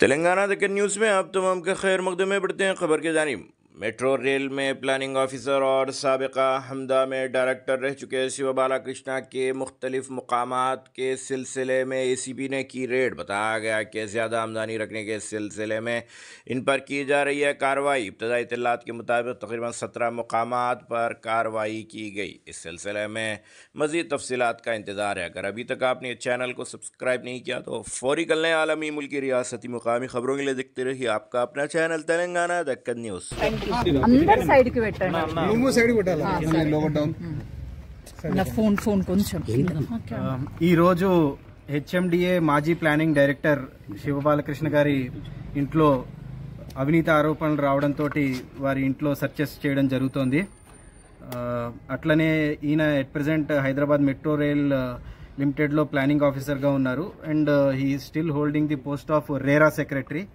तेलंगाना तक न्यूज़ में आप तमाम का खैर मकदम में बढ़ते हैं। खबर की जानिब मेट्रो रेल में प्लानिंग ऑफिसर और साबिका हमदा में डायरेक्टर रह चुके शिव बालाकृष्णा के मुख्तलिफ मकामात के सिलसिले में ACP ने की रेड। बताया गया कि ज़्यादा आमदनी रखने के सिलसिले में इन पर की जा रही है कार्रवाई। इब्तदाई इत्तलात के मुताबिक तकरीबन 17 मकामात पर कार्रवाई की गई। इस सिलसिले में मज़ीद तफसीलात का इंतज़ार है। अगर अभी तक आपने चैनल को सब्सक्राइब नहीं किया तो फौरी कर लें। आलमी, मुल्की, रियासती, मुकामी खबरों के लिए देखते रहिए आपका अपना चैनल तेलंगाना दक्कन न्यूज़। అందర్ సైడ్ కి పెట్టండి నువ్వు సైడ్ పెట్టాలి లోవర్ డౌన్ నా ఫోన్ కొంచెం ఈ రోజు HMDA మాజీ ప్లానింగ్ డైరెక్టర్ శివబాలకృష్ణ గారి ఇంట్లో అవినీతి ఆరోపణలు రావడంతో వారి ఇంట్లో సెర్చెస్ చేయడం జరుగుతోంది. అట్లనే ఈయన at present Hyderabad metro rail limited లో ప్లానింగ్ ఆఫీసర్ గా ఉన్నారు and he still holding the post of RERA secretary.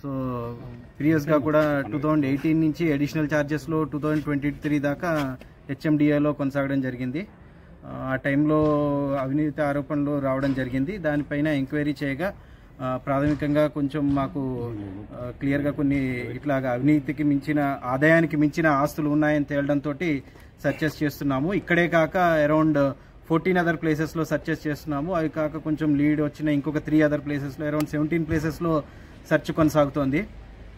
So ప్రీవియస్గా కూడా 2018 నుంచి అడిషనల్ ఛార్జెస్లో 2023 దాకా HMDAలో కొనసాగడం జరిగింది. ఆ టైంలో అవినీతి ఆరోపణలు రావడం జరిగింది. దానిపైన ఎంక్వైరీ చేయగా ప్రాథమికంగా కొంచెం మాకు క్లియర్గా కొన్ని ఇట్లాగా అవినీతికి మించిన ఆదాయానికి మించిన ఆస్తులు ఉన్నాయని తేలడంతో సర్చెస్ చేస్తున్నాము. ఇక్కడే కాక అరౌండ్ 14 అదర్ ప్లేసెస్లో సర్చెస్ చేస్తున్నాము. అవి కాక కొంచెం లీడ్ వచ్చిన ఇంకొక 3 అదర్ ప్లేసెస్లో అరౌండ్ 17 ప్లేసెస్లో సెర్చ్ కొనసాగుతోంది.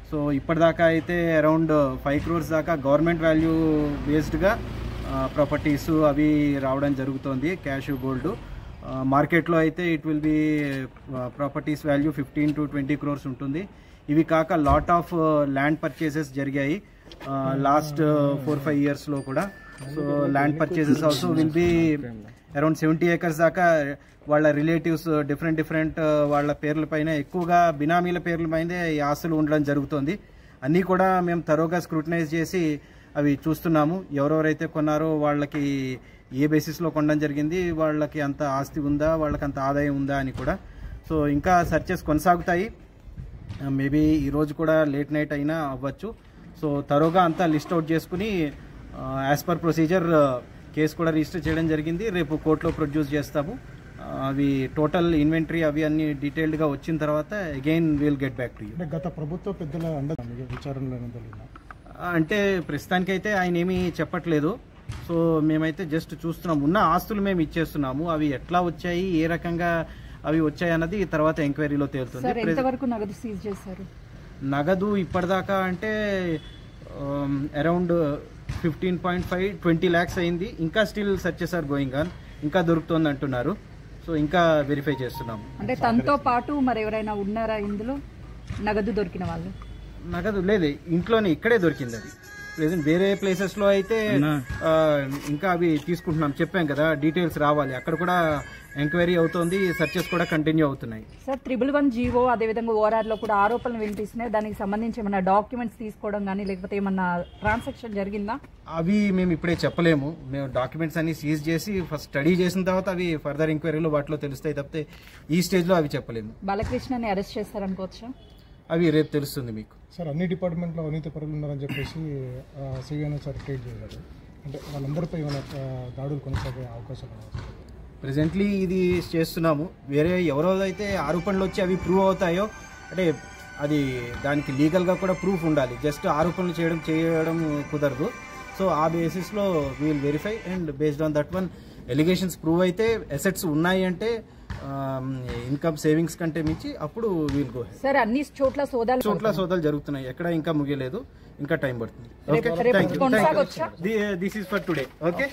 సో ఇప్పటిదాకా అయితే అరౌండ్ 5 crores దాకా గవర్నమెంట్ వాల్యూ బేస్డ్గా ప్రాపర్టీస్ అవి రావడం జరుగుతోంది, క్యాష్, గోల్డ్. మార్కెట్లో అయితే it will be properties value 15 to 20 crores ఉంటుంది. ఇవి కాక లాట్ ఆఫ్ ల్యాండ్ పర్చేసెస్ జరిగాయి లాస్ట్ 4-5 yearsలో కూడా. So land purchases also will be around 70 acres దాకా వాళ్ళ రిలేటివ్స్ డిఫరెంట్ వాళ్ళ పేర్ల పైన ఎక్కువగా బినామీల పేర్ల పైనే ఈ ఆస్తులు ఉండడం జరుగుతుంది. అన్నీ కూడా మేము తరోగా స్క్రూటనైజ్ చేసి అవి చూస్తున్నాము. ఎవరెవరైతే కొన్నారో వాళ్ళకి ఏ బేసిస్లో కొనడం జరిగింది, వాళ్ళకి అంత ఆస్తి ఉందా, వాళ్ళకి అంత ఆదాయం ఉందా అని కూడా. సో ఇంకా సర్చెస్ కొనసాగుతాయి. మేబీ ఈరోజు కూడా లేట్ నైట్ అయినా అవ్వచ్చు. సో తరోగా అంతా లిస్ట్ అవుట్ చేసుకుని యాజ్ పర్ ప్రొసీజర్ కేసు కూడా రిజిస్టర్ చేయడం జరిగింది. రేపు కోర్టులో ప్రొడ్యూస్ చేస్తాము. అవి టోటల్ ఇన్వెంటరీ అవి అన్ని డీటెయిల్డ్గా వచ్చిన తర్వాత again will get back to you. గత ప్రభుత్వ పెద్దల విచారణలో అంటే ప్రస్తుతానికైతే ఆయన ఏమీ చెప్పట్లేదు. సో మేమైతే జస్ట్ చూస్తున్నాం. ఉన్న ఆస్తులు మేము ఇచ్చేస్తున్నాము. అవి ఎట్లా వచ్చాయి, ఏ రకంగా అవి వచ్చాయి అన్నది తర్వాత ఎంక్వైరీలో తేలుతుంది. ఎంతవరకు నగదు సీజ్ చేశారు? నగదు ఇప్పటిదాకా అంటే అరౌండ్ 15.5-20 lakhs అయింది. ఇంకా still searches are going on, ఇంకా దొరుకుతుంది అంటున్నారు. సో ఇంకా వెరిఫై చేస్తున్నాము. అంటే తనతో పాటు మరి ఎవరైనా ఉన్నారా ఇందులో? నగదు దొరికిన వాళ్ళు? నగదు లేదు, ఇంట్లోనే ఇక్కడే దొరికింది. అది ప్రెసెంట్ వేరే ప్లేసెస్ లో అయితే ఇంకా అవి తీసుకుంటున్నాం. చెప్పాం కదా, డీటెయిల్స్ రావాలి. అక్కడ కూడా ఎంక్వైరీ అవుతోంది, సర్చెస్ కూడా కంటిన్యూ అవుతున్నాయి. సార్ 111 జీవో అదేవిధంగా ORR లో కూడా ఆరోపణలు వినిపిస్తున్నాయి. దానికి సంబంధించి ఏమన్నా డాక్యుమెంట్స్ తీసుకోవడం కానీ లేకపోతే ఏమన్నా ట్రాన్సాక్షన్ జరిగిందా? అవి మేము ఇప్పుడే చెప్పలేము. మేము డాక్యుమెంట్స్ అన్ని సీజ్ చేసి ఫస్ట్ స్టడీ చేసిన తర్వాత అవి ఫర్దర్ ఎంక్వైరీలో వాటిలో తెలుస్తాయి తప్పితే ఈ స్టేజ్ లో అవి చెప్పలేము. బాలకృష్ణని అరెస్ట్ చేస్తారనుకోవచ్చా? అవి రేపు తెలుస్తుంది మీకు. సార్ అన్ని డిపార్ట్మెంట్లో అవినీతి పరులు ఉన్నారని చెప్పేసి సివిఎన్ సార్ ట్రీట్ చేశారు. అంటే వాళ్ళందరిపై ఏమైనా దాడులు కొనసాగే అవకాశం ప్రెజెంట్లీ ఇది చేస్తున్నాము. వేరే ఎవరైతే ఆరోపణలు వచ్చి అవి ప్రూవ్ అవుతాయో, అంటే అది దానికి లీగల్గా కూడా ప్రూఫ్ ఉండాలి. జస్ట్ ఆరోపణలు చేయడం కుదరదు. సో ఆ బేసిస్లో we'll verify and based on that one allegations prove అయితే అసెట్స్ ఉన్నాయి అంటే ఇన్కమ్ సేవింగ్స్ కంటే మించి అప్పుడు వీల్ గో. సార్ అన్ని చోట్ల సోదాలు జరుగుతున్నాయి. ఎక్కడ ఇంకా ముగియలేదు, ఇంకా టైం పడుతుంది. Okay, thank you. This is for today. Okay.